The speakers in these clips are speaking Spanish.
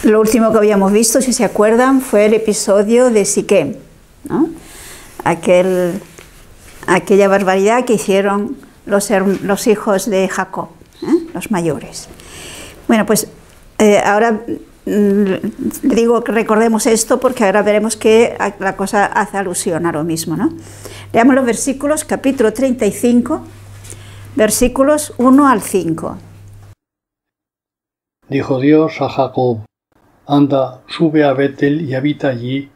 Lo último que habíamos visto, si se acuerdan, fue el episodio de Siquem, ¿no? Aquella barbaridad que hicieron los hijos de Jacob, los mayores. Bueno, pues ahora digo que recordemos esto porque ahora veremos que la cosa hace alusión a lo mismo, ¿no? Leamos los versículos, capítulo 35, versículos 1 al 5. Dijo Dios a Jacob: Anda, sube a Betel y habita allí,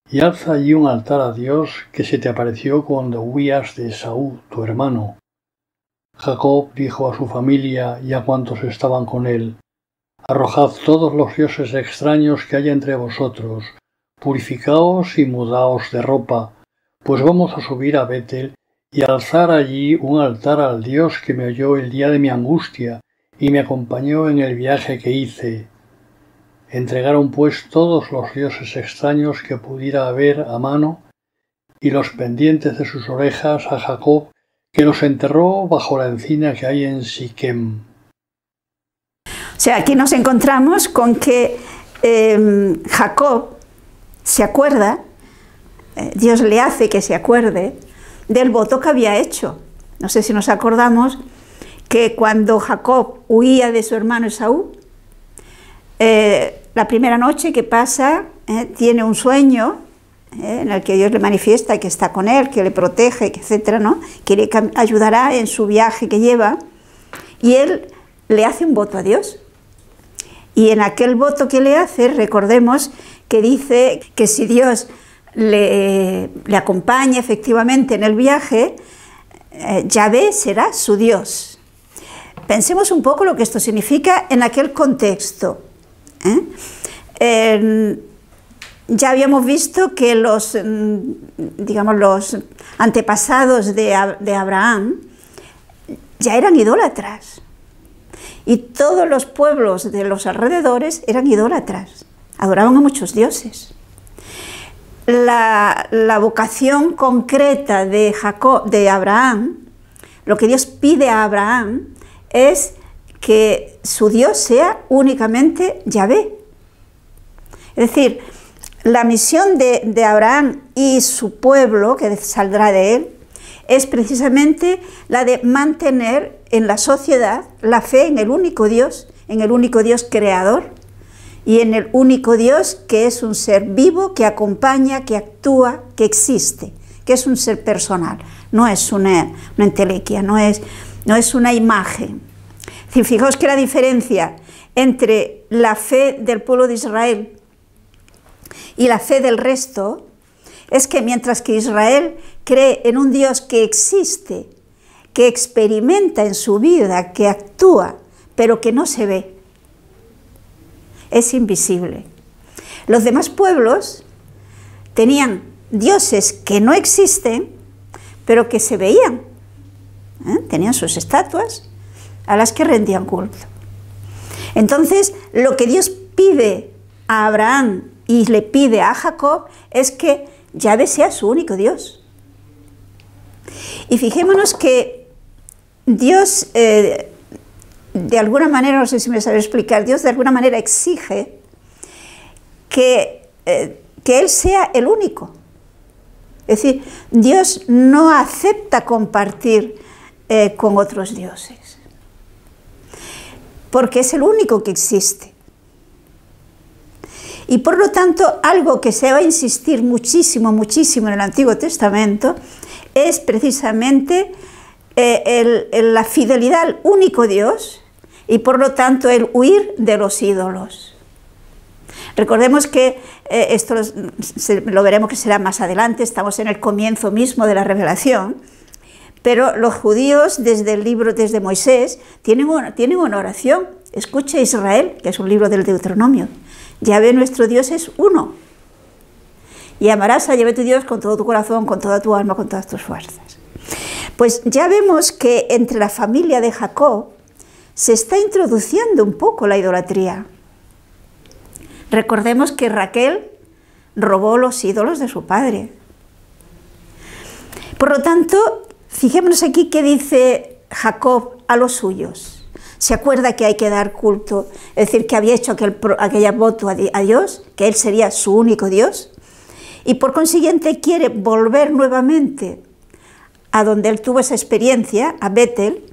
y alza allí un altar a Dios que se te apareció cuando huías de Esaú, tu hermano. Jacob dijo a su familia y a cuantos estaban con él: Arrojad todos los dioses extraños que haya entre vosotros, purificaos y mudaos de ropa, pues vamos a subir a Betel y alzar allí un altar al Dios que me oyó el día de mi angustia y me acompañó en el viaje que hice. Entregaron pues todos los dioses extraños que pudiera haber a mano y los pendientes de sus orejas a Jacob, que los enterró bajo la encina que hay en Siquem. O sea, aquí nos encontramos con que Jacob se acuerda, Dios le hace que se acuerde del voto que había hecho. No sé si nos acordamos que cuando Jacob huía de su hermano Esaú, la primera noche que pasa, tiene un sueño en el que Dios le manifiesta que está con él, que le protege, etcétera, ¿no? Que le ayudará en su viaje que lleva, y él le hace un voto a Dios. Y en aquel voto que le hace, recordemos que dice que si Dios le acompaña efectivamente en el viaje, Yahvé será su Dios. Pensemos un poco lo que esto significa en aquel contexto. Ya habíamos visto que los antepasados de Abraham ya eran idólatras. Y todos los pueblos de los alrededores eran idólatras, adoraban a muchos dioses. La vocación concreta de Abraham, lo que Dios pide a Abraham es que su Dios sea únicamente Yahvé. Es decir, la misión de Abraham y su pueblo, que saldrá de él, es precisamente la de mantener en la sociedad la fe en el único Dios creador y en el único Dios que es un ser vivo, que acompaña, que actúa, que existe, que es un ser personal, no es una entelequia, no es una imagen. Fijaos que la diferencia entre la fe del pueblo de Israel y la fe del resto es que mientras que Israel cree en un Dios que existe, que experimenta en su vida, que actúa, pero que no se ve, es invisible. Los demás pueblos tenían dioses que no existen, pero que se veían, tenían sus estatuas a las que rendían culto. Entonces, lo que Dios pide a Abraham y le pide a Jacob es que Yahvé sea su único Dios. Y fijémonos que Dios, de alguna manera, no sé si me sabe explicar, Dios de alguna manera exige que Él sea el único. Es decir, Dios no acepta compartir con otros dioses, porque es el único que existe. Y por lo tanto, algo que se va a insistir muchísimo, muchísimo en el Antiguo Testamento es precisamente la fidelidad al único Dios y por lo tanto el huir de los ídolos. Recordemos que esto lo veremos que será más adelante, estamos en el comienzo mismo de la revelación, pero los judíos desde Moisés tienen una oración. Escucha Israel, que es un libro del Deuteronomio. Yahvé nuestro Dios es uno. Y amarás a Yahvé tu Dios con todo tu corazón, con toda tu alma, con todas tus fuerzas. Pues ya vemos que entre la familia de Jacob se está introduciendo un poco la idolatría. Recordemos que Raquel robó los ídolos de su padre. Por lo tanto, fijémonos aquí que dice Jacob a los suyos: se acuerda que hay que dar culto, es decir, que había hecho aquella voto a Dios, que Él sería su único Dios, y por consiguiente quiere volver nuevamente a donde Él tuvo esa experiencia, a Betel,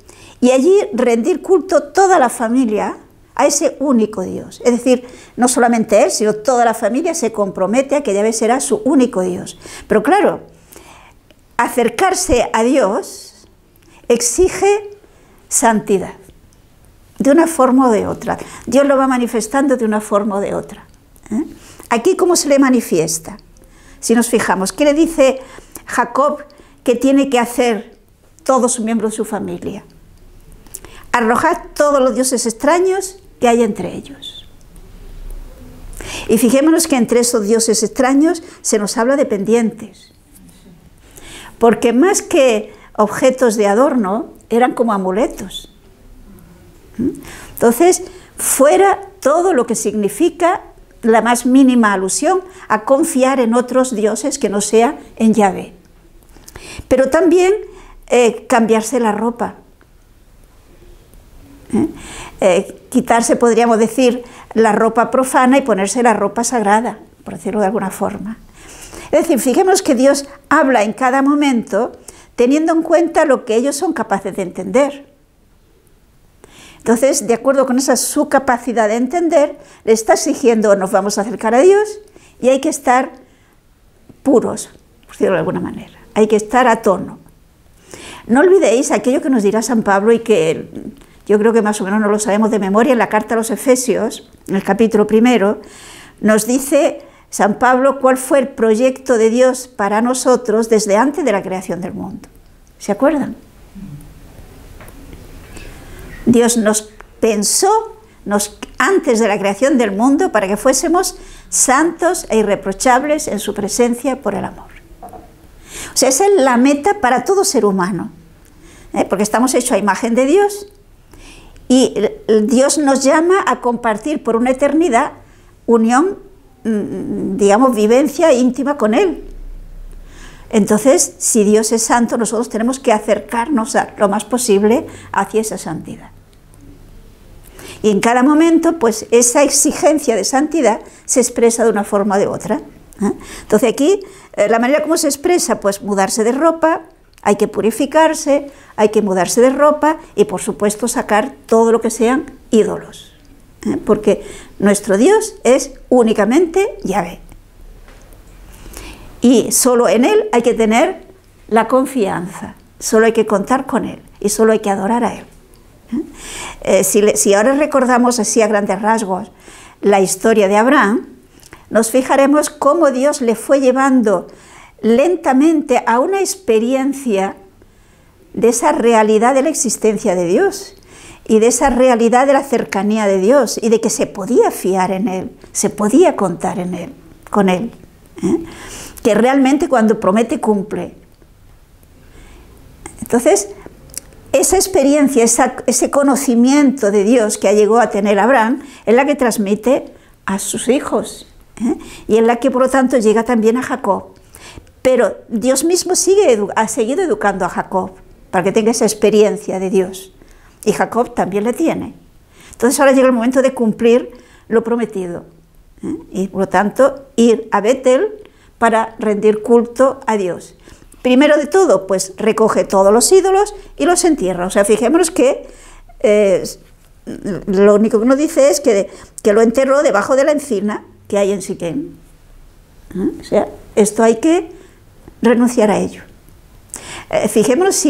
y allí rendir culto toda la familia a ese único Dios. Es decir, no solamente Él, sino toda la familia se compromete a que Yahvé será su único Dios. Pero claro, acercarse a Dios exige santidad, de una forma o de otra. Dios lo va manifestando de una forma o de otra. Aquí, ¿cómo se le manifiesta? Si nos fijamos, ¿qué le dice Jacob que tiene que hacer todos los miembros de su familia? Arrojad todos los dioses extraños que hay entre ellos. Y fijémonos que entre esos dioses extraños se nos habla de pendientes. Porque más que objetos de adorno, eran como amuletos. Entonces, fuera todo lo que significa la más mínima alusión a confiar en otros dioses que no sea en Yahvé. Pero también cambiarse la ropa. Quitarse, podríamos decir, la ropa profana y ponerse la ropa sagrada, por decirlo de alguna forma. Es decir, fijémonos que Dios habla en cada momento teniendo en cuenta lo que ellos son capaces de entender. Entonces, de acuerdo con esa su capacidad de entender, le está exigiendo, nos vamos a acercar a Dios y hay que estar puros, por decirlo de alguna manera. Hay que estar a tono. No olvidéis aquello que nos dirá San Pablo y que yo creo que más o menos no lo sabemos de memoria en la carta a los Efesios, en el capítulo 1, nos dice San Pablo cuál fue el proyecto de Dios para nosotros desde antes de la creación del mundo. ¿Se acuerdan? Dios nos pensó antes de la creación del mundo para que fuésemos santos e irreprochables en su presencia por el amor. O sea, esa es la meta para todo ser humano, porque estamos hechos a imagen de Dios y Dios nos llama a compartir por una eternidad unión, digamos, vivencia íntima con Él. Entonces, si Dios es santo, nosotros tenemos que acercarnos lo más posible hacia esa santidad. Y en cada momento, pues, esa exigencia de santidad se expresa de una forma o de otra. Entonces aquí, la manera como se expresa, pues mudarse de ropa, hay que purificarse, hay que mudarse de ropa y, por supuesto, sacar todo lo que sean ídolos. Porque nuestro Dios es únicamente Yahvé. Y solo en Él hay que tener la confianza, solo hay que contar con Él y solo hay que adorar a Él. Si ahora recordamos así a grandes rasgos la historia de Abraham, nos fijaremos cómo Dios le fue llevando lentamente a una experiencia de esa realidad de la existencia de Dios y de esa realidad de la cercanía de Dios y de que se podía fiar en Él, se podía contar en Él, con Él. Que realmente cuando promete cumple. Entonces, esa experiencia, ese conocimiento de Dios que llegó a tener Abraham, es la que transmite a sus hijos, y es la que por lo tanto llega también a Jacob. Pero Dios mismo ha seguido educando a Jacob para que tenga esa experiencia de Dios, y Jacob también la tiene. Entonces ahora llega el momento de cumplir lo prometido, y por lo tanto ir a Betel para rendir culto a Dios. Primero de todo, pues recoge todos los ídolos y los entierra. O sea, fijémonos que lo único que nos dice es que lo enterró debajo de la encina que hay en Siquem. O sea, esto hay que renunciar a ello. Fijémonos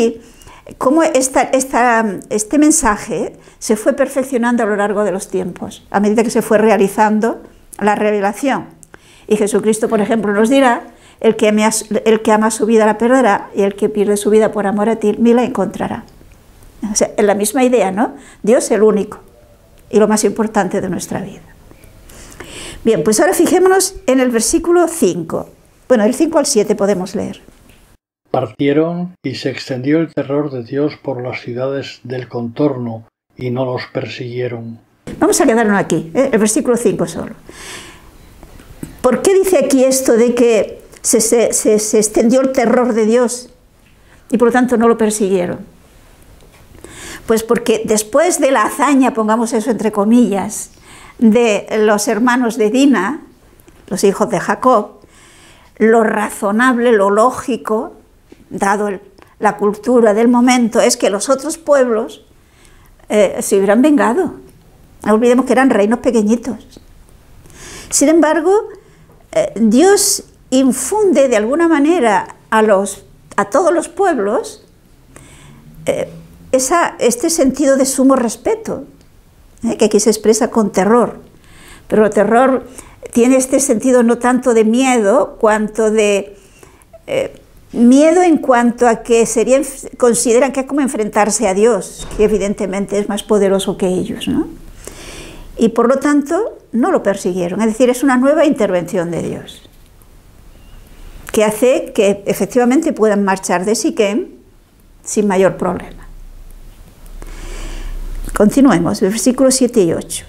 cómo este mensaje se fue perfeccionando a lo largo de los tiempos, a medida que se fue realizando la revelación. Y Jesucristo, por ejemplo, nos dirá, el que ama su vida la perderá, y el que pierde su vida por amor a ti, la encontrará. O sea, es la misma idea, ¿no? Dios es el único y lo más importante de nuestra vida. Bien, pues ahora fijémonos en el versículo 5. Bueno, del 5 al 7 podemos leer. Partieron y se extendió el terror de Dios por las ciudades del contorno y no los persiguieron. Vamos a quedarnos aquí, el versículo 5 solo. ¿Por qué dice aquí esto de que se extendió el terror de Dios y por lo tanto no lo persiguieron? Pues porque después de la hazaña, pongamos eso entre comillas, de los hermanos de Dina, los hijos de Jacob, lo razonable, lo lógico, dado la cultura del momento, es que los otros pueblos se hubieran vengado. No olvidemos que eran reinos pequeñitos. Sin embargo, Dios infunde de alguna manera a todos los pueblos este sentido de sumo respeto, que aquí se expresa con terror. Pero el terror tiene este sentido no tanto de miedo, cuanto de miedo en cuanto a que consideran que es como enfrentarse a Dios, que evidentemente es más poderoso que ellos, ¿no? Y por lo tanto no lo persiguieron, es decir, es una nueva intervención de Dios, que hace que efectivamente puedan marchar de Siquem sin mayor problema. Continuemos, versículos 7 y 8.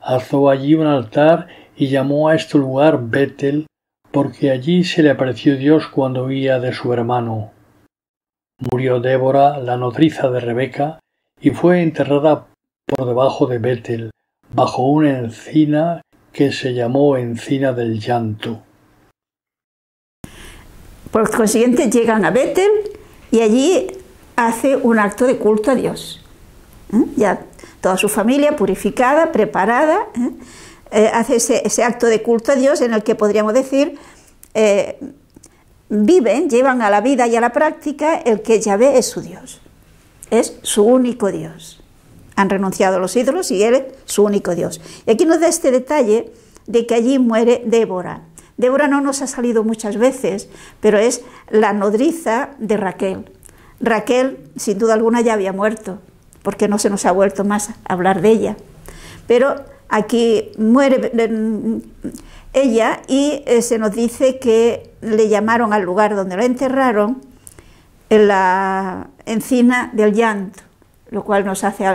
Alzó allí un altar y llamó a este lugar Betel, porque allí se le apareció Dios cuando huía de su hermano. Murió Débora, la nodriza de Rebeca, y fue enterrada por debajo de Betel, bajo una encina que se llamó Encina del Llanto. Por consiguiente llegan a Betel y allí hace un acto de culto a Dios. Ya toda su familia purificada, preparada, hace ese acto de culto a Dios en el que podríamos decir llevan a la vida y a la práctica el que Yahvé es su Dios, es su único Dios. Han renunciado a los ídolos y Él es su único Dios. Y aquí nos da este detalle de que allí muere Débora. Débora no nos ha salido muchas veces, pero es la nodriza de Raquel. Raquel, sin duda alguna, ya había muerto, porque no se nos ha vuelto más a hablar de ella. Pero aquí muere ella y se nos dice que le llamaron al lugar donde la enterraron en la Encina del Llanto, lo cual nos hace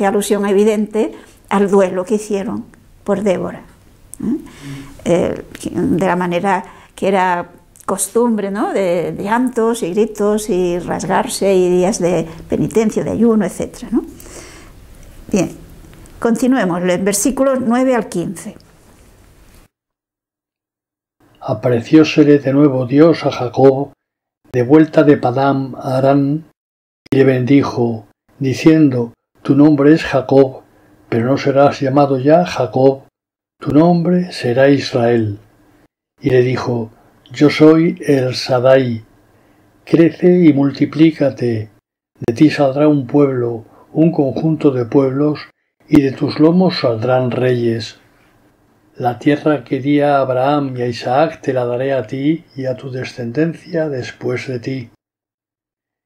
alusión evidente al duelo que hicieron por Débora, de la manera que era costumbre, ¿no? de llantos y gritos y rasgarse y días de penitencia, de ayuno, etc., ¿no? Bien, continuemos, en versículos 9 al 15. Apareciósele de nuevo Dios a Jacob, de vuelta de Padán Aram, y le bendijo, diciendo: tu nombre es Jacob, pero no serás llamado ya Jacob, tu nombre será Israel. Y le dijo: yo soy el Sadai, crece y multiplícate, de ti saldrá un pueblo, un conjunto de pueblos, y de tus lomos saldrán reyes. La tierra que di a Abraham y a Isaac te la daré a ti y a tu descendencia después de ti.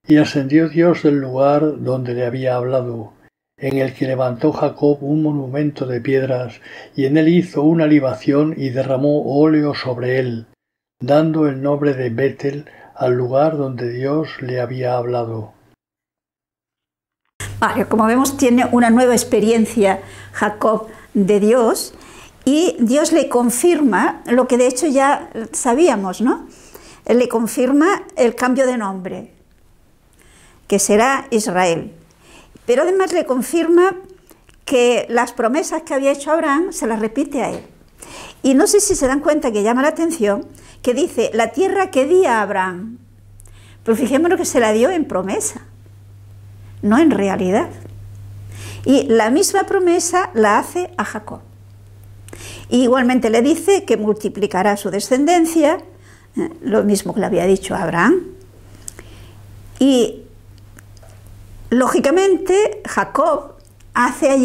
Y ascendió Dios del lugar donde le había hablado, en el que levantó Jacob un monumento de piedras, y en él hizo una libación y derramó óleo sobre él, dando el nombre de Betel al lugar donde Dios le había hablado. Vale, como vemos, tiene una nueva experiencia Jacob de Dios, y Dios le confirma lo que de hecho ya sabíamos, ¿no? Él le confirma el cambio de nombre, que será Israel. Pero además le confirma que las promesas que había hecho Abraham se las repite a él. Y no sé si se dan cuenta que llama la atención que dice la tierra que di a Abraham. Pero fijémonos que se la dio en promesa, no en realidad. Y la misma promesa la hace a Jacob. Y igualmente le dice que multiplicará su descendencia, lo mismo que le había dicho a Abraham. Y lógicamente Jacob hace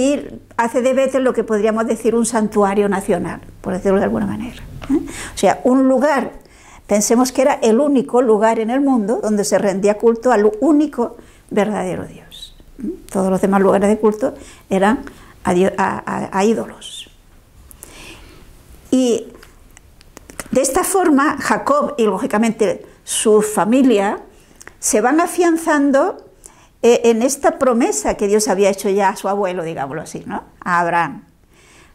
de Betel lo que podríamos decir un santuario nacional, por decirlo de alguna manera. O sea, un lugar, pensemos que era el único lugar en el mundo donde se rendía culto al único verdadero Dios. Todos los demás lugares de culto eran a ídolos. Y de esta forma Jacob y lógicamente su familia se van afianzando en esta promesa que Dios había hecho ya a su abuelo, digámoslo así, ¿no? A Abraham.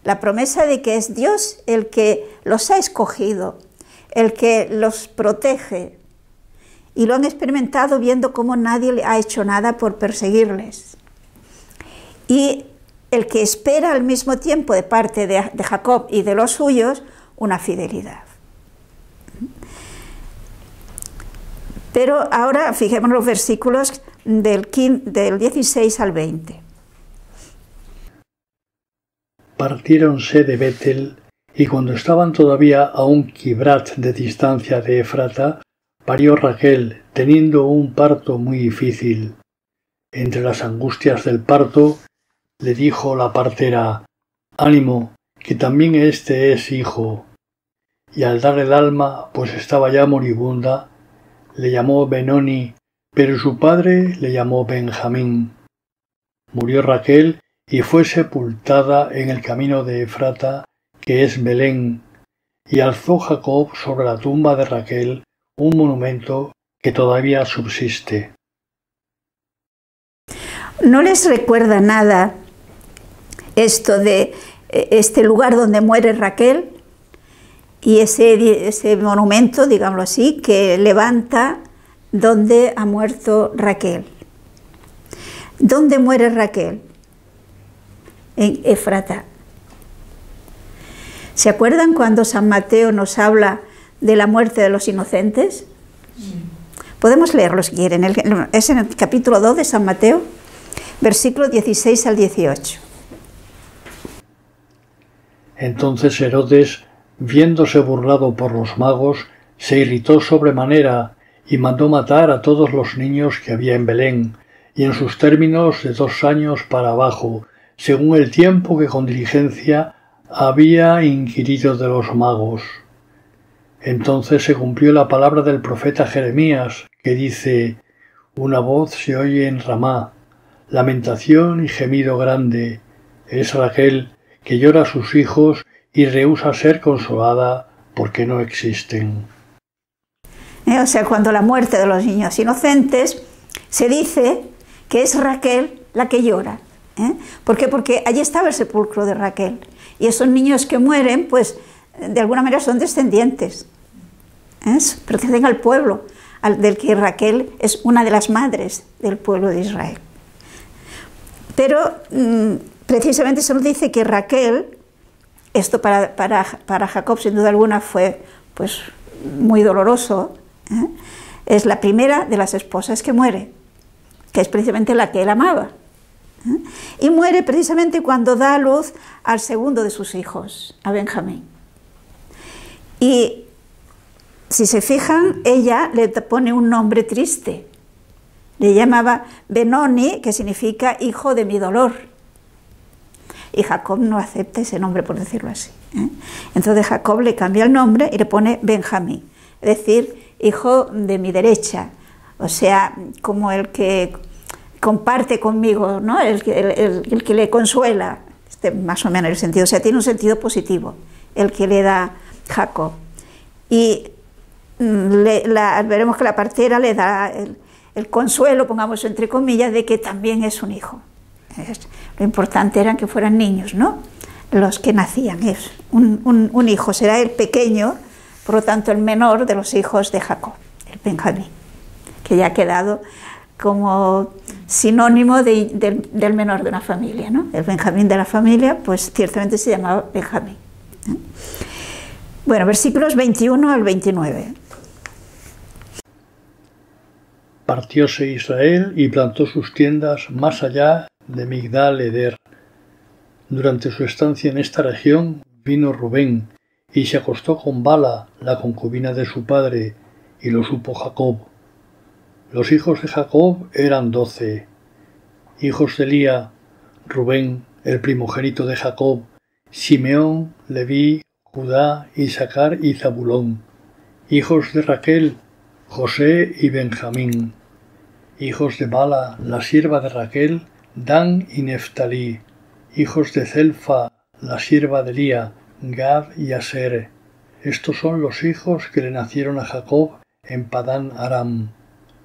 La promesa de que es Dios el que los ha escogido, el que los protege y lo han experimentado viendo cómo nadie le ha hecho nada por perseguirles. Y el que espera al mismo tiempo de parte de Jacob y de los suyos una fidelidad. Pero ahora fijémonos los versículos del 16 al 20. Partiéronse de Betel, y cuando estaban todavía a un kibrat de distancia de Efrata, parió Raquel, teniendo un parto muy difícil. Entre las angustias del parto, le dijo la partera: «Ánimo, que también este es hijo». Y al dar el alma, pues estaba ya moribunda, le llamó Benoni, pero su padre le llamó Benjamín. Murió Raquel y fue sepultada en el camino de Efrata, que es Belén, y alzó Jacob sobre la tumba de Raquel un monumento que todavía subsiste. ¿No les recuerda nada esto de este lugar donde muere Raquel y ese monumento, digámoslo así, que levanta donde ha muerto Raquel? ¿Dónde muere Raquel? En Efrata. ¿Se acuerdan cuando San Mateo nos habla de la muerte de los inocentes? Podemos leerlo si quieren. Es en el capítulo 2 de San Mateo, versículos 16 al 18. Entonces Herodes, viéndose burlado por los magos, se irritó sobremanera y mandó matar a todos los niños que había en Belén, y en sus términos de 2 años para abajo, según el tiempo que con diligencia había inquirido de los magos. Entonces se cumplió la palabra del profeta Jeremías, que dice: «Una voz se oye en Ramá, lamentación y gemido grande. Es Raquel, que llora a sus hijos y rehúsa ser consolada porque no existen». O sea, cuando la muerte de los niños inocentes, se dice que es Raquel la que llora. ¿Por qué? Porque allí estaba el sepulcro de Raquel. Y esos niños que mueren, pues, de alguna manera son descendientes. Pertenecen al pueblo, del que Raquel es una de las madres del pueblo de Israel. Pero precisamente se nos dice que Raquel, esto para Jacob sin duda alguna fue pues muy doloroso, es la primera de las esposas que muere, que es precisamente la que él amaba. Y muere precisamente cuando da a luz al segundo de sus hijos, a Benjamín. Y si se fijan, ella le pone un nombre triste. Le llamaba Benoni, que significa hijo de mi dolor. Y Jacob no acepta ese nombre, por decirlo así. Entonces Jacob le cambia el nombre y le pone Benjamín, es decir, hijo de mi derecha, o sea, como el que comparte conmigo, ¿no? el que le consuela, más o menos el sentido, o sea, tiene un sentido positivo, el que le da Jacob. Y veremos que la partera le da el consuelo, pongamos entre comillas, de que también es un hijo. Lo importante era que fueran niños, ¿no? Los que nacían, es un hijo, será el pequeño, por lo tanto el menor de los hijos de Jacob, el Benjamín, que ya ha quedado como sinónimo del menor de una familia, ¿no? El Benjamín de la familia, pues ciertamente se llamaba Benjamín. Bueno, versículos 21 al 29. Partióse Israel y plantó sus tiendas más allá de Migdal Eder. Durante su estancia en esta región vino Rubén y se acostó con Bala, la concubina de su padre, y lo supo Jacob. Los hijos de Jacob eran 12. Hijos de Lía: Rubén, el primogénito de Jacob, Simeón, Leví, Judá, Isaacar y Zabulón. Hijos de Raquel: José y Benjamín. Hijos de Bala, la sierva de Raquel: Dan y Neftalí. Hijos de Zelfa, la sierva de Lía: Gad y Aser. Estos son los hijos que le nacieron a Jacob en Padán Aram.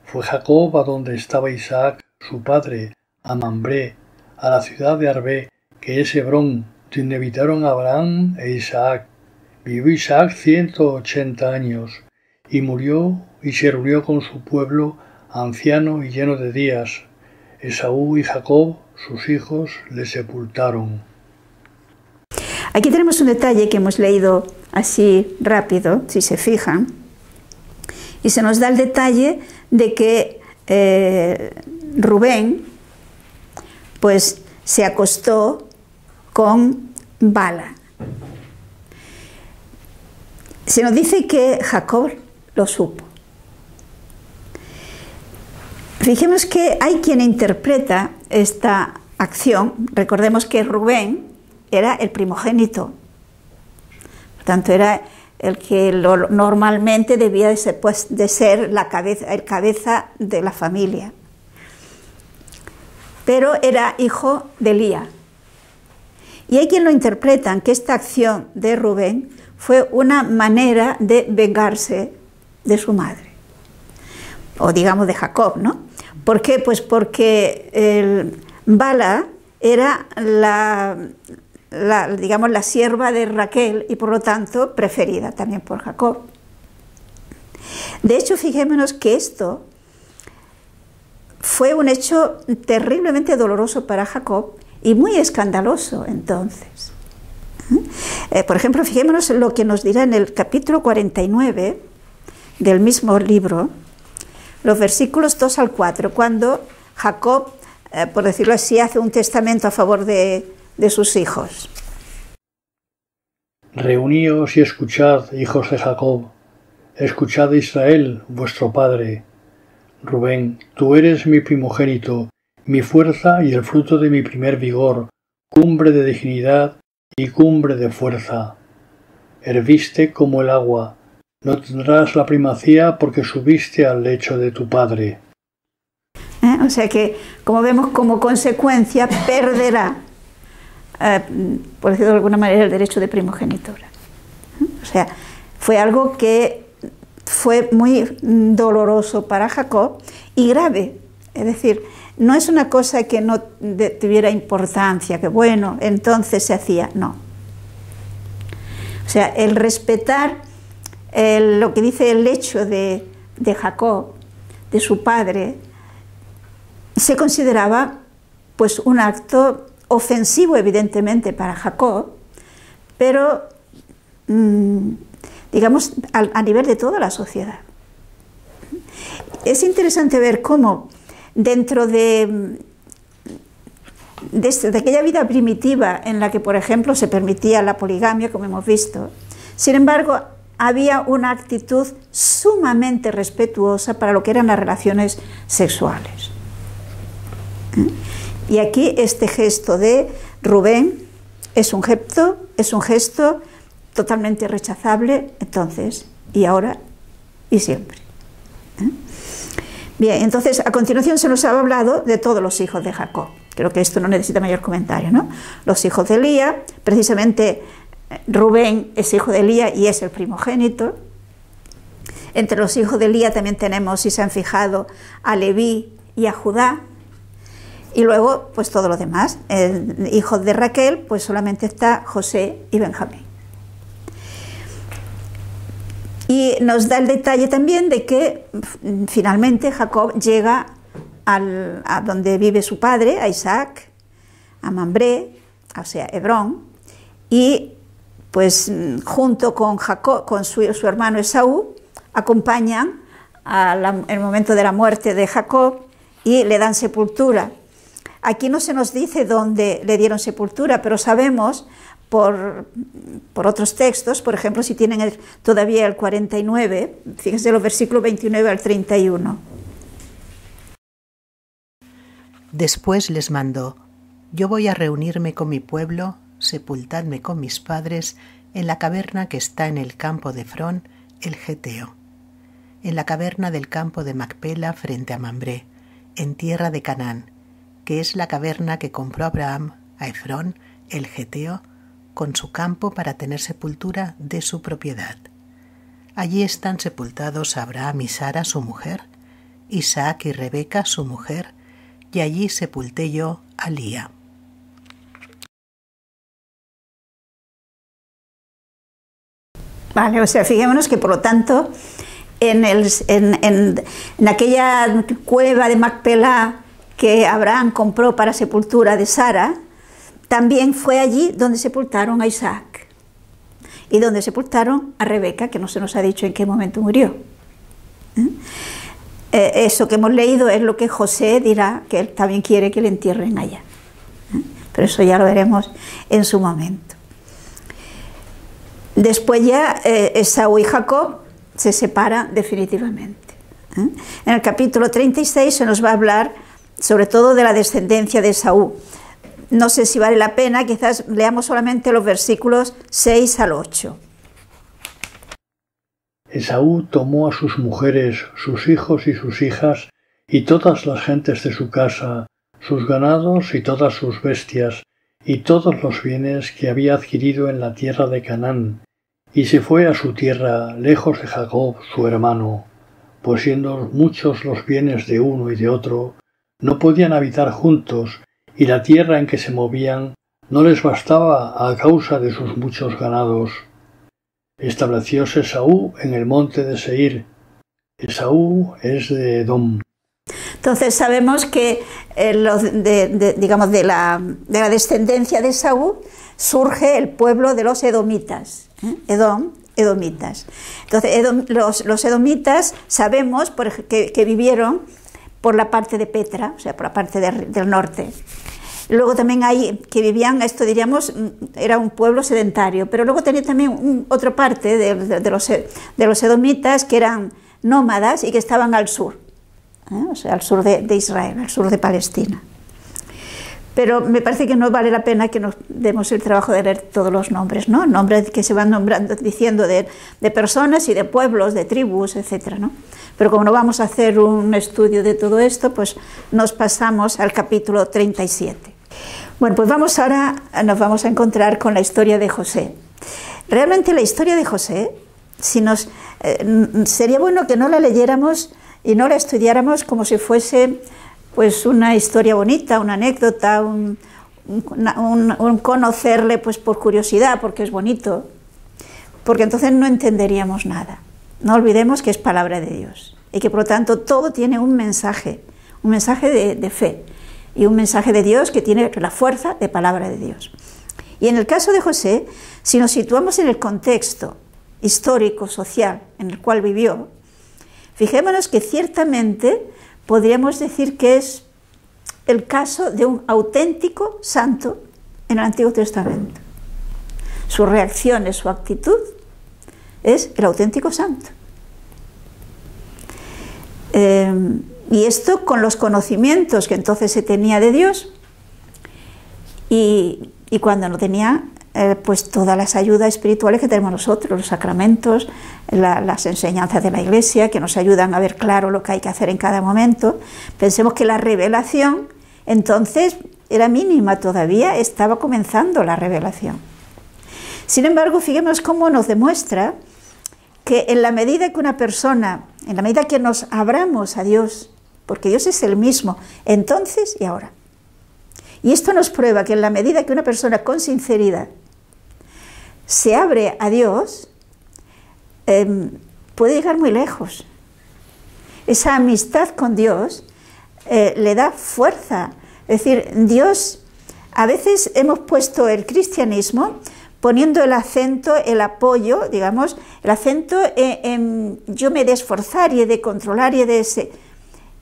Fue Jacob a donde estaba Isaac, su padre, a Mambré, a la ciudad de Arbé, que es Hebrón, donde habitaron Abraham e Isaac. Vivió Isaac 180 años, y murió y se reunió con su pueblo anciano y lleno de días. Esaú y Jacob, sus hijos, le sepultaron. Aquí tenemos un detalle que hemos leído así rápido, si se fijan, y se nos da el detalle de que Rubén pues se acostó con Bala. Se nos dice que Jacob lo supo. Fijemos que hay quien interpreta esta acción. Recordemos que Rubén era el primogénito, por tanto era el que normalmente debía de ser, pues, de ser el cabeza de la familia, pero era hijo de Lía. Y hay quien lo interpretan que esta acción de Rubén fue una manera de vengarse de su madre, o digamos de Jacob, ¿no? ¿Por qué? Pues porque Bala era digamos, la sierva de Raquel y por lo tanto preferida también por Jacob. De hecho, fijémonos que esto fue un hecho terriblemente doloroso para Jacob y muy escandaloso entonces. Por ejemplo, fijémonos en lo que nos dirá en el capítulo 49 del mismo libro, los versículos 2 al 4, cuando Jacob, por decirlo así, hace un testamento a favor de sus hijos. Reuníos y escuchad, hijos de Jacob, escuchad Israel, vuestro padre. Rubén, tú eres mi primogénito, mi fuerza y el fruto de mi primer vigor, cumbre de dignidad y cumbre de fuerza. Herviste como el agua, no tendrás la primacía porque subiste al lecho de tu padre. O sea que, como vemos, como consecuencia perderá, por decirlo de alguna manera, el derecho de primogenitura. O sea, fue algo que fue muy doloroso para Jacob y grave. Es decir, no es una cosa que no tuviera importancia, que bueno, entonces se hacía, no. O sea, el respetar lo que dice el lecho de Jacob, de su padre, se consideraba pues un acto ofensivo evidentemente para Jacob, pero digamos a nivel de toda la sociedad. Es interesante ver cómo dentro de aquella vida primitiva en la que, por ejemplo, se permitía la poligamia, como hemos visto, sin embargo, había una actitud sumamente respetuosa para lo que eran las relaciones sexuales. Y aquí este gesto de Rubén es un gesto totalmente rechazable, entonces, y ahora, y siempre. Bien, entonces a continuación se nos ha hablado de todos los hijos de Jacob. Creo que esto no necesita mayor comentario, ¿no? Los hijos de Lía, precisamente Rubén es hijo de Lía y es el primogénito. Entre los hijos de Lía también tenemos, si se han fijado, a Leví y a Judá. Y luego, pues todo lo demás. Hijos de Raquel, pues solamente está José y Benjamín. Y nos da el detalle también de que finalmente Jacob llega a donde vive su padre, a Isaac, a Mambré, o sea, Hebrón, y pues junto con Jacob, con su hermano Esaú, acompañan el momento de la muerte de Jacob y le dan sepultura. Aquí no se nos dice dónde le dieron sepultura, pero sabemos por otros textos, por ejemplo, si tienen todavía el 49, fíjense los versículos 29 al 31. Después les mandó: yo voy a reunirme con mi pueblo, sepultadme con mis padres en la caverna que está en el campo de Efrón, el Geteo, en la caverna del campo de Macpela frente a Mambré, en tierra de Canaán, que es la caverna que compró Abraham a Efrón, el Geteo, con su campo para tener sepultura de su propiedad. Allí están sepultados Abraham y Sara, su mujer, Isaac y Rebeca, su mujer, y allí sepulté yo a Lía. Vale, o sea, fijémonos que por lo tanto en aquella cueva de Macpelá que Abraham compró para sepultura de Sara, también fue allí donde sepultaron a Isaac y donde sepultaron a Rebeca, que no se nos ha dicho en qué momento murió. Eso que hemos leído es lo que José dirá, que él también quiere que le entierren allá. Pero eso ya lo veremos en su momento. Después ya Esaú y Jacob se separan definitivamente. En el capítulo 36 se nos va a hablar sobre todo de la descendencia de Esaú. No sé si vale la pena, quizás leamos solamente los versículos 6 al 8. Esaú tomó a sus mujeres, sus hijos y sus hijas, y todas las gentes de su casa, sus ganados y todas sus bestias, y todos los bienes que había adquirido en la tierra de Canaán, y se fue a su tierra, lejos de Jacob, su hermano, pues siendo muchos los bienes de uno y de otro, no podían habitar juntos, y la tierra en que se movían no les bastaba a causa de sus muchos ganados. Establecióse Esaú en el monte de Seir. Esaú es de Edom. Entonces sabemos que digamos de la descendencia de Esaú surge el pueblo de los edomitas, edomitas. Entonces los edomitas sabemos que vivieron por la parte de Petra, o sea, por la parte del norte. Luego también hay que vivían, esto diríamos, era un pueblo sedentario, pero luego tenía también otra parte de los edomitas que eran nómadas y que estaban al sur, o sea, al sur de Israel, al sur de Palestina. Pero me parece que no vale la pena que nos demos el trabajo de leer todos los nombres, ¿no? Nombres que se van nombrando, diciendo de personas y de pueblos, de tribus, etcétera, ¿no? Pero como no vamos a hacer un estudio de todo esto, pues nos pasamos al capítulo 37. Bueno, pues nos vamos a encontrar con la historia de José. Realmente la historia de José, sería bueno que no la leyéramos y no la estudiáramos como si fuese pues una historia bonita, una anécdota, un conocerle pues por curiosidad, porque es bonito, porque entonces no entenderíamos nada. No olvidemos que es palabra de Dios y que por lo tanto todo tiene un mensaje de fe y un mensaje de Dios que tiene la fuerza de palabra de Dios. Y en el caso de José, si nos situamos en el contexto histórico, social en el cual vivió, fijémonos que ciertamente podríamos decir que es el caso de un auténtico santo en el Antiguo Testamento. Sus reacciones, su actitud es el auténtico santo. Y esto con los conocimientos que entonces se tenía de Dios y cuando no tenía pues todas las ayudas espirituales que tenemos nosotros, los sacramentos, las enseñanzas de la Iglesia que nos ayudan a ver claro lo que hay que hacer en cada momento. Pensemos que la revelación entonces era mínima todavía, estaba comenzando la revelación. Sin embargo, fijémonos cómo nos demuestra que en la medida que una persona, en la medida que nos abramos a Dios, porque Dios es el mismo entonces y ahora, y esto nos prueba que en la medida que una persona con sinceridad se abre a Dios, puede llegar muy lejos. Esa amistad con Dios le da fuerza. Es decir, Dios, a veces hemos puesto el cristianismo poniendo el acento, el apoyo, digamos, el acento en yo me he de esforzar y he de controlar y he de ese.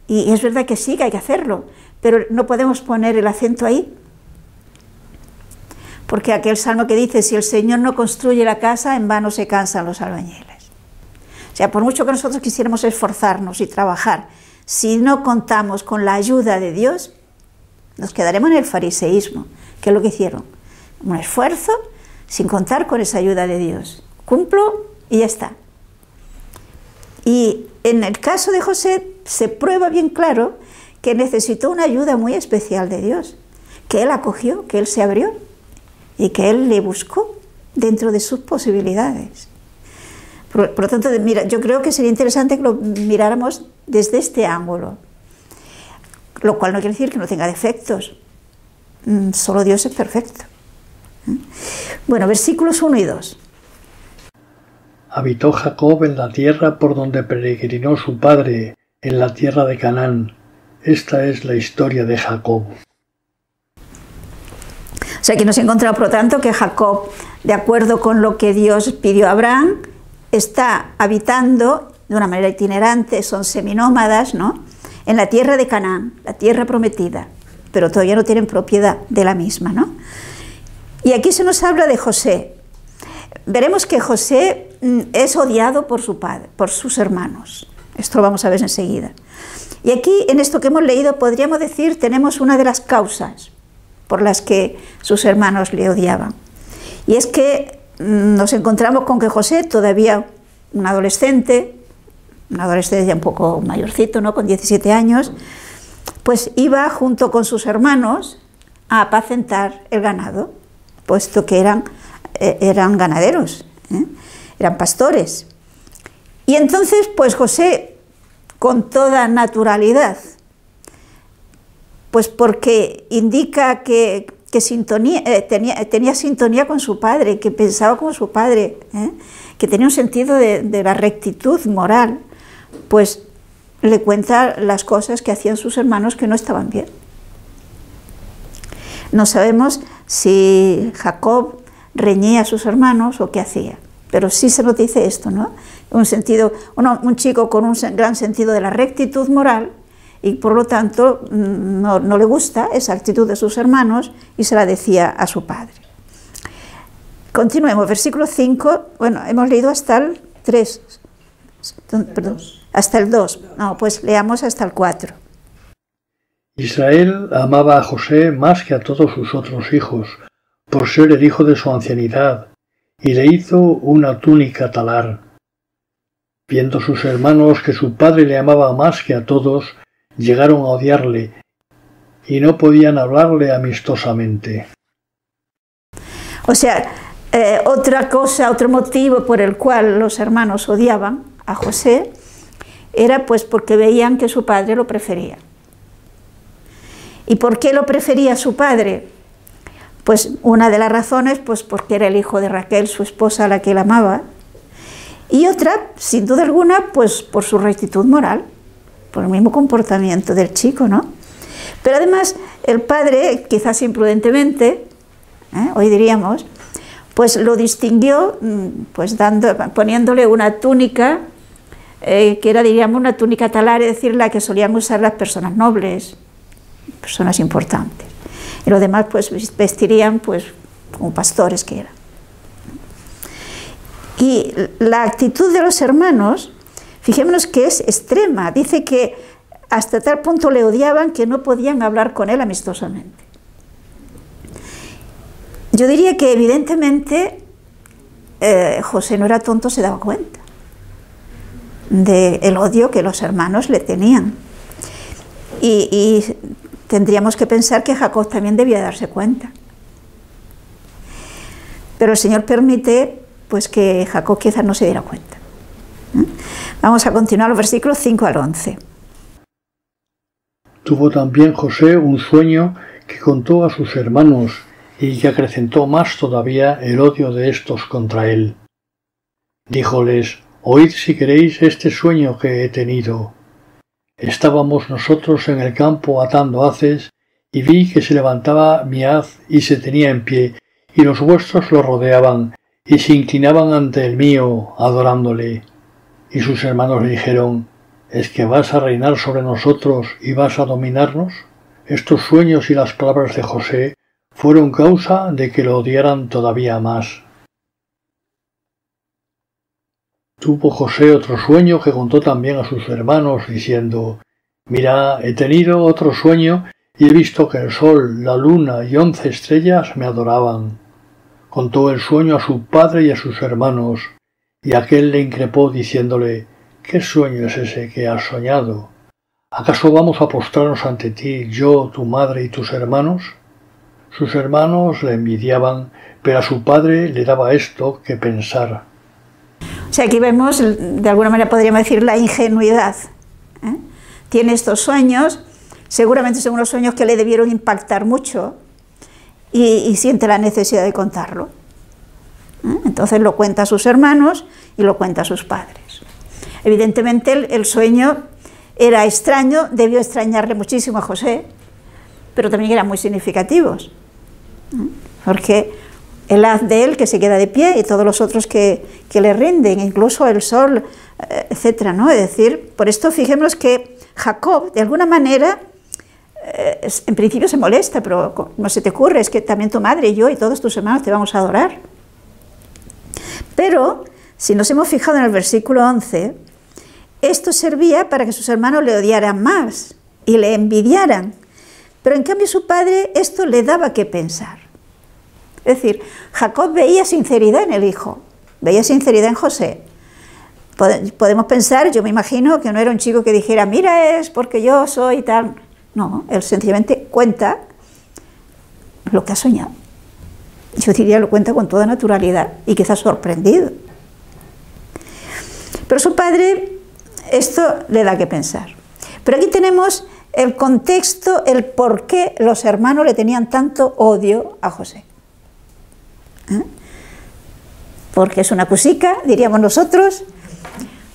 Y es verdad que sí, que hay que hacerlo, pero no podemos poner el acento ahí. Porque aquel salmo que dice, si el Señor no construye la casa, en vano se cansan los albañiles. O sea, por mucho que nosotros quisiéramos esforzarnos y trabajar, si no contamos con la ayuda de Dios, nos quedaremos en el fariseísmo, que es lo que hicieron. Un esfuerzo sin contar con esa ayuda de Dios. Cumplo y ya está. Y en el caso de José se prueba bien claro que necesitó una ayuda muy especial de Dios, que él acogió, que él se abrió y que él le buscó dentro de sus posibilidades. Por lo tanto, mira, yo creo que sería interesante que lo miráramos desde este ángulo, lo cual no quiere decir que no tenga defectos. Solo Dios es perfecto. Bueno, versículos 1 y 2. habitó Jacob en la tierra por donde peregrinó su padre, en la tierra de Canaán. Esta es la historia de Jacob. O sea que nos encontramos, por lo tanto, que Jacob, de acuerdo con lo que Dios pidió a Abraham, está habitando de una manera itinerante, son seminómadas, ¿no?, en la tierra de Canaán, la tierra prometida, pero todavía no tienen propiedad de la misma, ¿no? Y aquí se nos habla de José. Veremos que José es odiado por su padre, por sus hermanos. Esto lo vamos a ver enseguida. Y aquí, en esto que hemos leído, podríamos decir, tenemos una de las causas por las que sus hermanos le odiaban. Y es que nos encontramos con que José, todavía un adolescente ya un poco mayorcito, ¿no?, con 17 años, pues iba junto con sus hermanos a apacentar el ganado, puesto que eran ganaderos, eran pastores. Y entonces, pues José, con toda naturalidad, pues porque indica que tenía sintonía con su padre, que pensaba como su padre, que tenía un sentido de la rectitud moral, pues le cuenta las cosas que hacían sus hermanos que no estaban bien. No sabemos si Jacob reñía a sus hermanos o qué hacía, pero sí se nos dice esto, ¿no? Un chico con un gran sentido de la rectitud moral, y por lo tanto no le gusta esa actitud de sus hermanos y se la decía a su padre. Continuemos, versículo 5, bueno, hemos leído hasta el 3, perdón, hasta el 2, no, pues leamos hasta el 4. Israel amaba a José más que a todos sus otros hijos, por ser el hijo de su ancianidad, y le hizo una túnica talar. Viendo sus hermanos que su padre le amaba más que a todos, llegaron a odiarle, y no podían hablarle amistosamente. O sea, otro motivo por el cual los hermanos odiaban a José era pues porque veían que su padre lo prefería. ¿Y por qué lo prefería su padre? Pues una de las razones, pues porque era el hijo de Raquel, su esposa, a la que él amaba, y otra, sin duda alguna, pues por su rectitud moral, por el mismo comportamiento del chico, ¿no? Pero además el padre, quizás imprudentemente, hoy diríamos, pues lo distinguió, pues poniéndole una túnica, que era, diríamos, una túnica talar, es decir, la que solían usar las personas nobles, personas importantes. Y los demás pues vestirían pues como pastores que eran. Y la actitud de los hermanos, fijémonos que es extrema. Dice que hasta tal punto le odiaban que no podían hablar con él amistosamente. Yo diría que evidentemente José no era tonto, se daba cuenta del odio que los hermanos le tenían. Y tendríamos que pensar que Jacob también debía darse cuenta. Pero el Señor permite pues que Jacob quizás no se diera cuenta. Vamos a continuar los versículos 5 al 11. Tuvo también José un sueño que contó a sus hermanos y que acrecentó más todavía el odio de estos contra él. Díjoles: oíd si queréis este sueño que he tenido. Estábamos nosotros en el campo atando haces, y vi que se levantaba mi haz y se tenía en pie, y los vuestros lo rodeaban, y se inclinaban ante el mío, adorándole. Y sus hermanos le dijeron: ¿es que vas a reinar sobre nosotros y vas a dominarnos? Estos sueños y las palabras de José fueron causa de que lo odiaran todavía más. Tuvo José otro sueño que contó también a sus hermanos, diciendo: mira, he tenido otro sueño y he visto que el sol, la luna y 11 estrellas me adoraban. Contó el sueño a su padre y a sus hermanos, y aquel le increpó diciéndole: ¿qué sueño es ese que has soñado? ¿Acaso vamos a postrarnos ante ti, yo, tu madre y tus hermanos? Sus hermanos le envidiaban, pero a su padre le daba esto que pensar. O sea, aquí vemos, de alguna manera podríamos decir, la ingenuidad. Tiene estos sueños, seguramente son unos sueños que le debieron impactar mucho, y siente la necesidad de contarlo. Entonces lo cuenta a sus hermanos y lo cuenta a sus padres. Evidentemente el sueño era extraño, debió extrañarle muchísimo a José, pero también eran muy significativos, ¿no? Porque el haz de él que se queda de pie y todos los otros que le rinden, incluso el sol, etcétera, ¿no? Es decir, por esto fijémonos que Jacob, de alguna manera, en principio se molesta, pero no se te ocurre, es que también tu madre y yo y todos tus hermanos te vamos a adorar. Pero, si nos hemos fijado en el versículo 11, esto servía para que sus hermanos le odiaran más y le envidiaran. Pero en cambio su padre esto le daba que pensar. Es decir, Jacob veía sinceridad en el hijo, veía sinceridad en José. Podemos pensar, yo me imagino que no era un chico que dijera, mira, es porque yo soy tal. No, él sencillamente cuenta lo que ha soñado. Yo diría, lo cuenta con toda naturalidad y quizás sorprendido. Pero su padre, esto le da que pensar. Pero aquí tenemos el contexto, el por qué los hermanos le tenían tanto odio a José. Porque es una cusica, diríamos nosotros,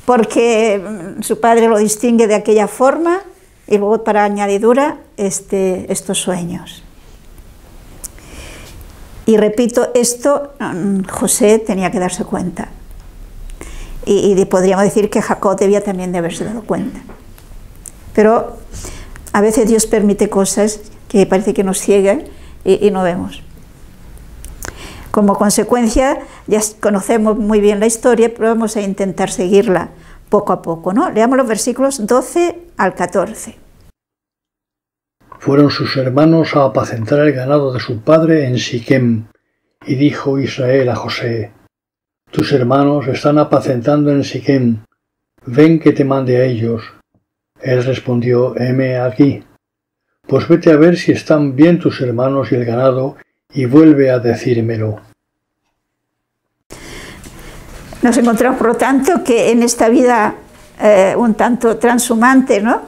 porque su padre lo distingue de aquella forma y luego para añadidura estos sueños. Y repito, esto José tenía que darse cuenta y podríamos decir que Jacob debía también de haberse dado cuenta. Pero a veces Dios permite cosas que parece que nos ciegan y no vemos. Como consecuencia, ya conocemos muy bien la historia, pero vamos a intentar seguirla poco a poco, ¿no? Leamos los versículos 12 al 14. Fueron sus hermanos a apacentar el ganado de su padre en Siquem, y dijo Israel a José: tus hermanos están apacentando en Siquem, ven que te mande a ellos. Él respondió: heme aquí. Pues vete a ver si están bien tus hermanos y el ganado, y vuelve a decírmelo. Nos encontramos, por lo tanto, que en esta vida un tanto transhumante, ¿no?,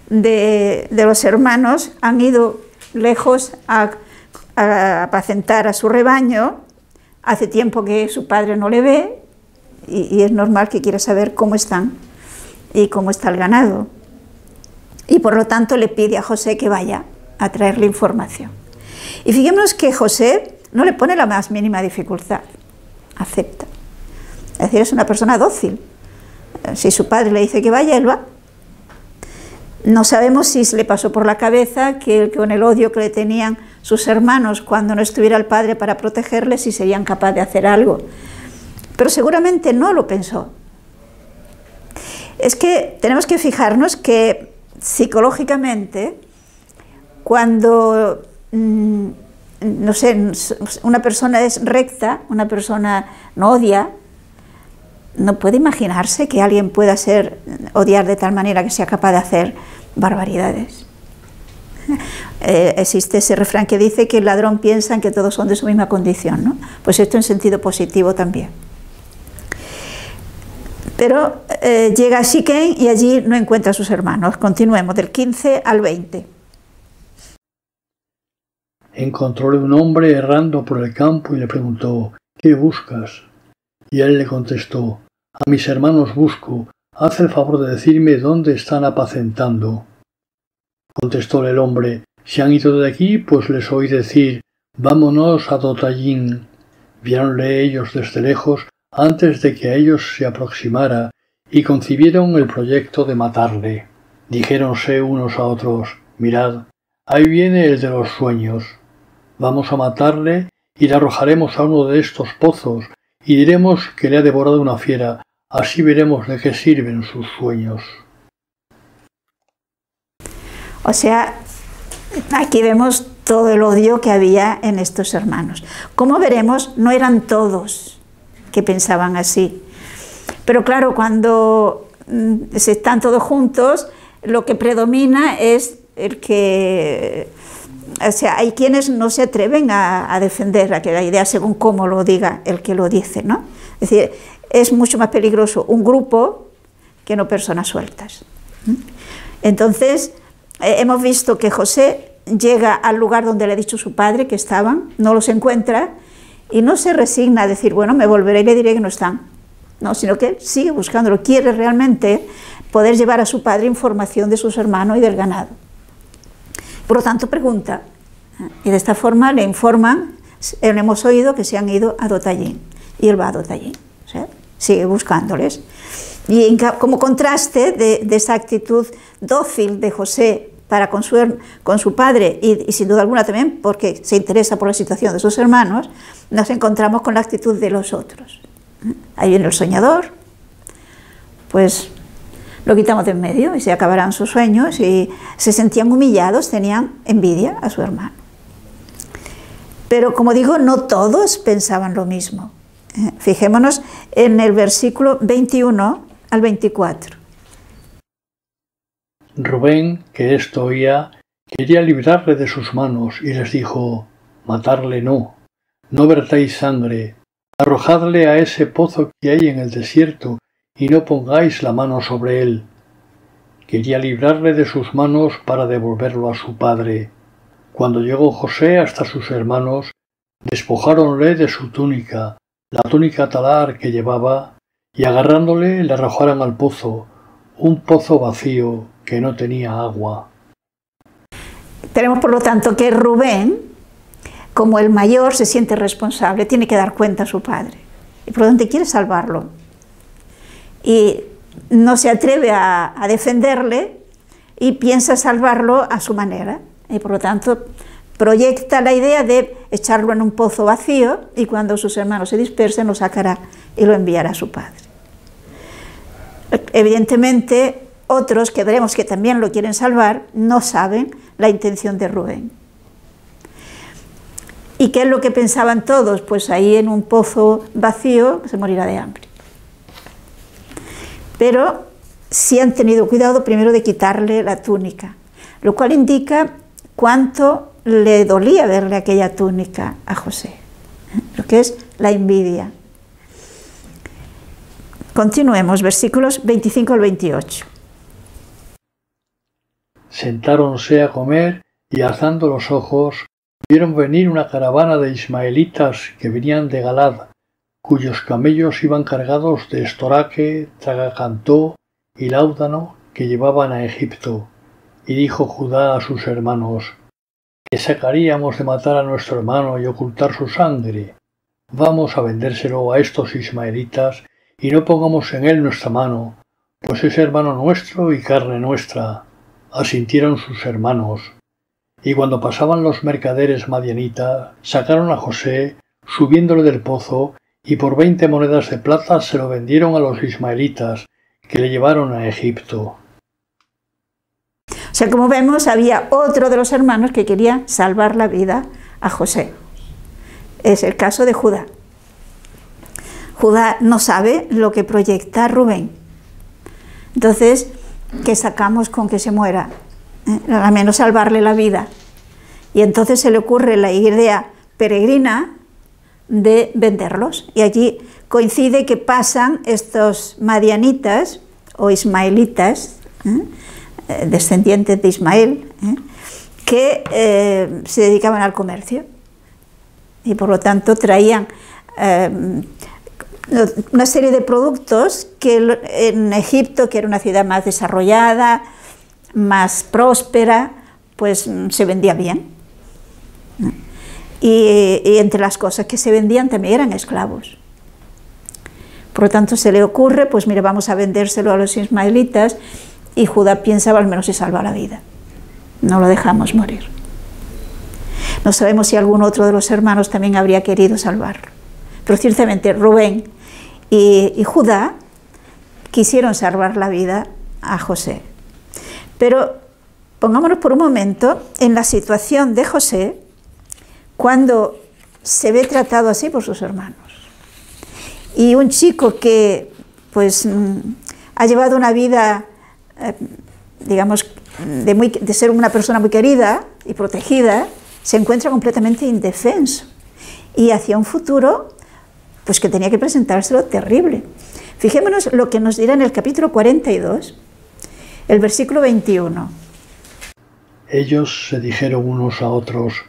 de los hermanos, han ido lejos a apacentar a su rebaño. Hace tiempo que su padre no le ve y es normal que quiera saber cómo están y cómo está el ganado. Y por lo tanto le pide a José que vaya a traerle información. Y fijémonos que José no le pone la más mínima dificultad, acepta. Es decir, es una persona dócil. Si su padre le dice que vaya, él va. No sabemos si se le pasó por la cabeza que con el odio que le tenían sus hermanos cuando no estuviera el padre para protegerle, si serían capaces de hacer algo. Pero seguramente no lo pensó. Es que tenemos que fijarnos que psicológicamente, cuando no sé, una persona es recta, una persona no odia, no puede imaginarse que alguien pueda odiar de tal manera que sea capaz de hacer barbaridades. Existe ese refrán que dice que el ladrón piensa en que todos son de su misma condición, ¿no? Pues esto en sentido positivo también. Pero llega a Siquem y allí no encuentra a sus hermanos. Continuemos del 15 al 20. Encontróle un hombre errando por el campo y le preguntó: ¿qué buscas? Y él le contestó: a mis hermanos busco, haz el favor de decirme dónde están apacentando. Contestóle el hombre: si han ido de aquí, pues les oí decir: vámonos a Dotallín. Viéronle ellos desde lejos antes de que a ellos se aproximara, y concibieron el proyecto de matarle. Dijéronse unos a otros: mirad, ahí viene el de los sueños. Vamos a matarle y le arrojaremos a uno de estos pozos, y diremos que le ha devorado una fiera, así veremos de qué sirven sus sueños. O sea, aquí vemos todo el odio que había en estos hermanos. Como veremos, no eran todos que pensaban así. Pero claro, cuando se están todos juntos, lo que predomina es el que... O sea, hay quienes no se atreven a defender la idea según cómo lo diga el que lo dice, ¿no? Es decir, es mucho más peligroso un grupo que no personas sueltas. Entonces, hemos visto que José llega al lugar donde le ha dicho su padre que estaban, no los encuentra y no se resigna a decir, bueno, me volveré y le diré que no están. No, sino que él sigue buscándolo, quiere realmente poder llevar a su padre información de sus hermanos y del ganado. Por lo tanto, pregunta, y de esta forma le informan, hemos oído que se han ido a Dotallín, y él va a Dotallín, ¿sí? Sigue buscándoles. Y como contraste de esa actitud dócil de José para con su padre, y sin duda alguna también porque se interesa por la situación de sus hermanos, nos encontramos con la actitud de los otros. Ahí viene el soñador, pues lo quitamos de en medio y se acabarán sus sueños, y se sentían humillados, tenían envidia a su hermano. Pero como digo, no todos pensaban lo mismo. Fijémonos en el versículo 21 al 24. Rubén, que esto oía, quería librarle de sus manos y les dijo, matarle no vertáis sangre, arrojadle a ese pozo que hay en el desierto y no pongáis la mano sobre él. Quería librarle de sus manos para devolverlo a su padre. Cuando llegó José hasta sus hermanos, despojáronle de su túnica, la túnica talar que llevaba, y agarrándole le arrojaron al pozo, un pozo vacío que no tenía agua. Tenemos por lo tanto que Rubén, como el mayor, se siente responsable, tiene que dar cuenta a su padre, y por lo tanto quiere salvarlo. Y no se atreve a defenderle y piensa salvarlo a su manera, y por lo tanto proyecta la idea de echarlo en un pozo vacío, y cuando sus hermanos se dispersen lo sacará y lo enviará a su padre. Evidentemente, otros que veremos que también lo quieren salvar no saben la intención de Rubén. ¿Y qué es lo que pensaban todos? Pues ahí en un pozo vacío se morirá de hambre. Pero sí han tenido cuidado primero de quitarle la túnica, lo cual indica cuánto le dolía verle aquella túnica a José, lo que es la envidia. Continuemos, versículos 25 al 28. Sentáronse a comer y alzando los ojos vieron venir una caravana de ismaelitas que venían de Galad, cuyos camellos iban cargados de estoraque, tragacantó y láudano que llevaban a Egipto. Y dijo Judá a sus hermanos, ¿qué sacaríamos de matar a nuestro hermano y ocultar su sangre? Vamos a vendérselo a estos ismaelitas y no pongamos en él nuestra mano, pues es hermano nuestro y carne nuestra. Asintieron sus hermanos. Y cuando pasaban los mercaderes madianitas, sacaron a José, subiéndole del pozo, y por 20 monedas de plata se lo vendieron a los ismaelitas, que le llevaron a Egipto. O sea, como vemos, había otro de los hermanos que quería salvar la vida a José. Es el caso de Judá. Judá no sabe lo que proyecta Rubén. Entonces, ¿qué sacamos con que se muera? Al menos salvarle la vida. Y entonces se le ocurre la idea peregrina de venderlos. Y allí coincide que pasan estos madianitas o ismaelitas, descendientes de Ismael, que se dedicaban al comercio. Y por lo tanto traían una serie de productos que en Egipto, que era una ciudad más desarrollada, más próspera, pues se vendía bien. Y entre las cosas que se vendían también eran esclavos. Por lo tanto se le ocurre, pues mira, vamos a vendérselo a los ismaelitas, y Judá piensa, al menos se salva la vida, no lo dejamos morir. No sabemos si algún otro de los hermanos también habría querido salvarlo, pero ciertamente Rubén y Judá quisieron salvar la vida a José. Pero pongámonos por un momento en la situación de José cuando se ve tratado así por sus hermanos. Y un chico que pues ha llevado una vida, digamos, de ser una persona muy querida y protegida, se encuentra completamente indefenso y hacia un futuro pues que tenía que presentárselo terrible. Fijémonos lo que nos dirá en el capítulo 42, el versículo 21. Ellos se dijeron unos a otros,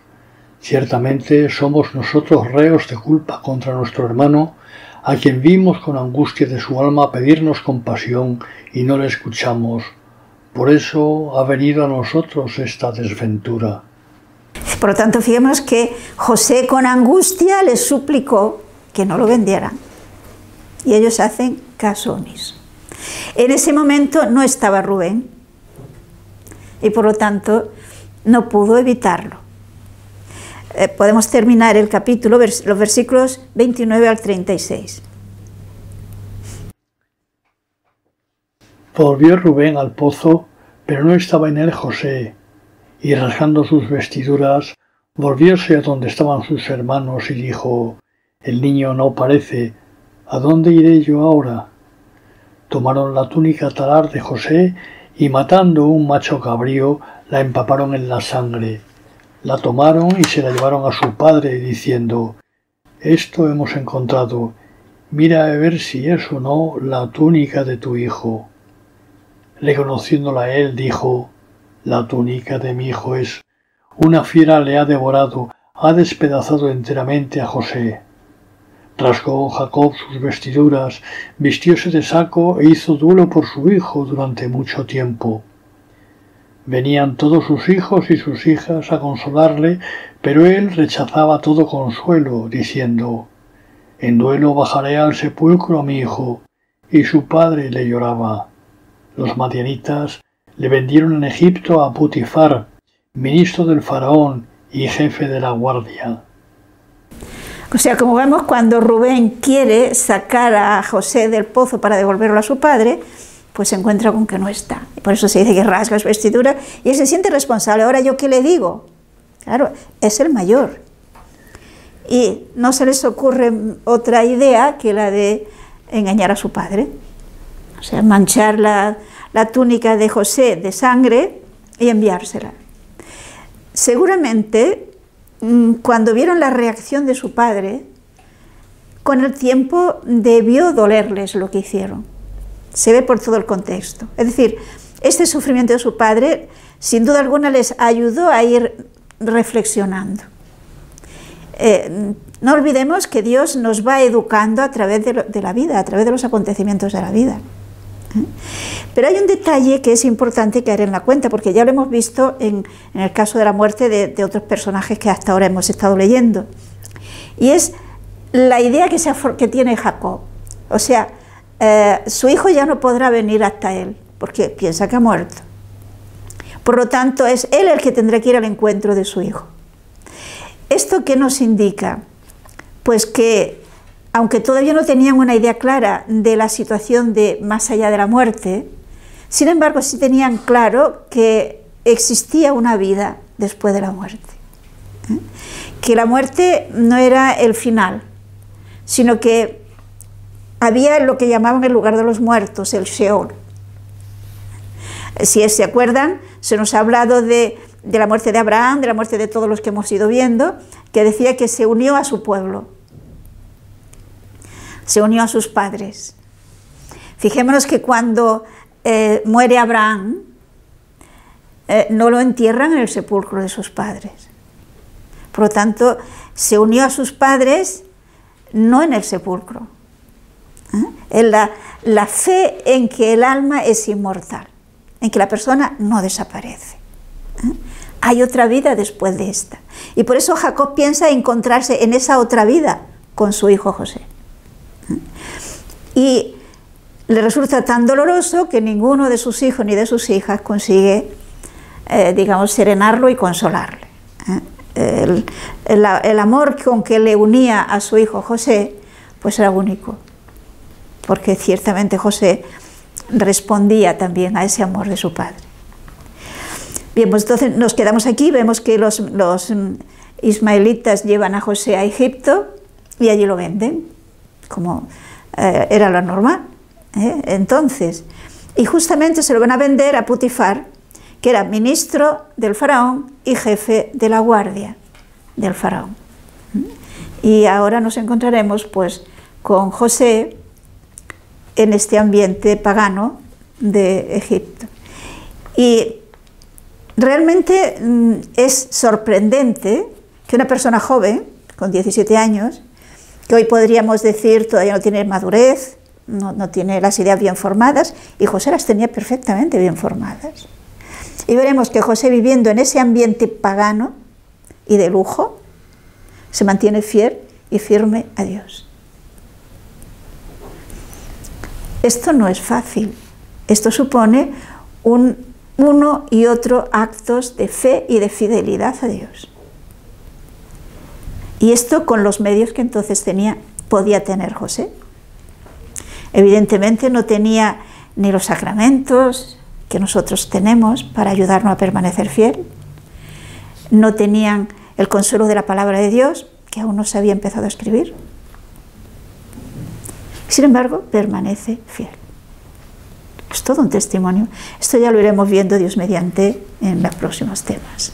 Ciertamente somos nosotros reos de culpa contra nuestro hermano, a quien vimos con angustia de su alma pedirnos compasión y no le escuchamos. Por eso ha venido a nosotros esta desventura. Por lo tanto, fijemos que José con angustia les suplicó que no lo vendieran. Y ellos hacen caso omiso. En ese momento no estaba Rubén y por lo tanto no pudo evitarlo. Podemos terminar el capítulo, los versículos 29 al 36. Volvió Rubén al pozo, pero no estaba en él José, y rasgando sus vestiduras, volvióse a donde estaban sus hermanos y dijo: El niño no parece, ¿a dónde iré yo ahora? Tomaron la túnica talar de José y matando un macho cabrío, la empaparon en la sangre. La tomaron y se la llevaron a su padre, diciendo: Esto hemos encontrado, mira a ver si es o no la túnica de tu hijo. Reconociéndola él, dijo: La túnica de mi hijo es. Una fiera le ha devorado, ha despedazado enteramente a José. Rasgó Jacob sus vestiduras, vistióse de saco e hizo duelo por su hijo durante mucho tiempo. Venían todos sus hijos y sus hijas a consolarle, pero él rechazaba todo consuelo, diciendo: En duelo bajaré al sepulcro a mi hijo. Y su padre le lloraba. Los madianitas le vendieron en Egipto a Putifar, ministro del faraón y jefe de la guardia. O sea, como vemos, cuando Rubén quiere sacar a José del pozo para devolverlo a su padre, pues se encuentra con que no está. Y por eso se dice que rasga su vestidura y él se siente responsable. Ahora, ¿yo qué le digo? Claro, es el mayor. Y no se les ocurre otra idea que la de engañar a su padre. O sea, manchar la túnica de José de sangre y enviársela. Seguramente, cuando vieron la reacción de su padre, con el tiempo debió dolerles lo que hicieron. Se ve por todo el contexto. Es decir, este sufrimiento de su padre, sin duda alguna, les ayudó a ir reflexionando. No olvidemos que Dios nos va educando a través de la vida, a través de los acontecimientos de la vida. Pero hay un detalle que es importante caer en la cuenta, porque ya lo hemos visto en el caso de la muerte de otros personajes que hasta ahora hemos estado leyendo. Y es la idea que tiene Jacob. O sea, su hijo ya no podrá venir hasta él, porque piensa que ha muerto. Por lo tanto, es él el que tendrá que ir al encuentro de su hijo. ¿Esto qué nos indica? Pues que, aunque todavía no tenían una idea clara de la situación de más allá de la muerte, sin embargo sí tenían claro que existía una vida después de la muerte. Que la muerte no era el final, sino que había lo que llamaban el lugar de los muertos, el Sheol. Si se acuerdan, se nos ha hablado de la muerte de Abraham, de la muerte de todos los que hemos ido viendo, que decía que se unió a su pueblo, se unió a sus padres. Fijémonos que cuando muere Abraham, no lo entierran en el sepulcro de sus padres. Por lo tanto, se unió a sus padres no en el sepulcro. En la fe en que el alma es inmortal, en que la persona no desaparece. Hay otra vida después de esta. Y por eso Jacob piensa encontrarse en esa otra vida con su hijo José. Y le resulta tan doloroso que ninguno de sus hijos ni de sus hijas consigue, digamos, serenarlo y consolarle. El amor con que le unía a su hijo José, pues era único, porque ciertamente José respondía también a ese amor de su padre. Bien, pues entonces nos quedamos aquí, vemos que los ismaelitas llevan a José a Egipto y allí lo venden, como era lo normal. Entonces, y justamente se lo van a vender a Putifar, que era ministro del faraón y jefe de la guardia del faraón. Y ahora nos encontraremos pues con José en este ambiente pagano de Egipto. Y realmente es sorprendente que que una persona joven, con 17 años, que hoy podríamos decir todavía no tiene madurez, no tiene las ideas bien formadas, y José las tenía perfectamente bien formadas. Y veremos que José, viviendo en ese ambiente pagano y de lujo, se mantiene fiel y firme a Dios. Esto no es fácil. Esto supone uno y otro actos de fe y de fidelidad a Dios. Y esto con los medios que entonces podía tener José. Evidentemente no tenía ni los sacramentos que nosotros tenemos para ayudarnos a permanecer fiel. No tenían el consuelo de la palabra de Dios, que aún no se había empezado a escribir. Sin embargo, permanece fiel. Es todo un testimonio. Esto ya lo iremos viendo, Dios mediante, en los próximos temas.